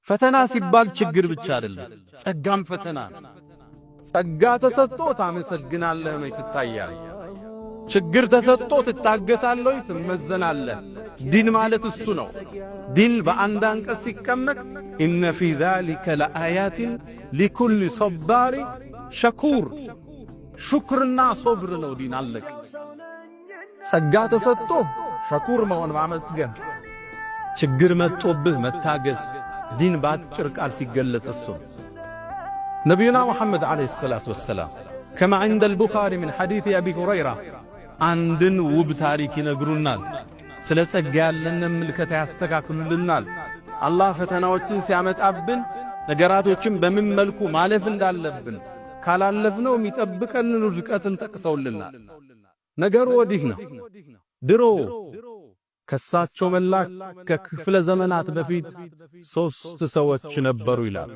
ፈተና ሲባል ችግር ብቻ አይደለም፣ ጸጋም ፈተና። ጸጋ ተሰጥቶ ታመሰግናለህ ነው ትታያለህ። ችግር ተሰጥቶ ትታገሳለህ፣ ትመዘናለህ። ዲን ማለት እሱ ነው። ዲን በአንድ አንቀጽ ሲቀመጥ ኢነ ፊ ዛሊከ ለአያቲን ሊኩሊ ሶባሪ ሸኩር፣ ሹክርና ሶብር ነው ዲን። አለቅ ጸጋ ተሰጥቶ ሸኩር መሆን ማመስገን፣ ችግር መጥቶብህ መታገስ። ዲን ባጭር ቃል ሲገለጽ እሱ ነቢዩና ሙሐመድ ዓለይሂ ሰላቱ ወሰላም ከማ ዐንደ አልቡኻሪ ምን ሐዲስ አቢ ሁረይራ አንድን ውብ ታሪክ ይነግሩናል። ስለ ጸጋ ያለንን ምልከታ ያስተካክሉልናል። አላህ ፈተናዎችን ሲያመጣብን ነገራቶችን በምን መልኩ ማለፍ እንዳለብን ካላለፍነው የሚጠብቀንን ውድቀትን ጠቅሰውልናል። ነገሩ ወዲህ ነው። ድሮ ከሳቸው መላክ ከክፍለ ዘመናት በፊት 3 ሰዎች ነበሩ ይላል።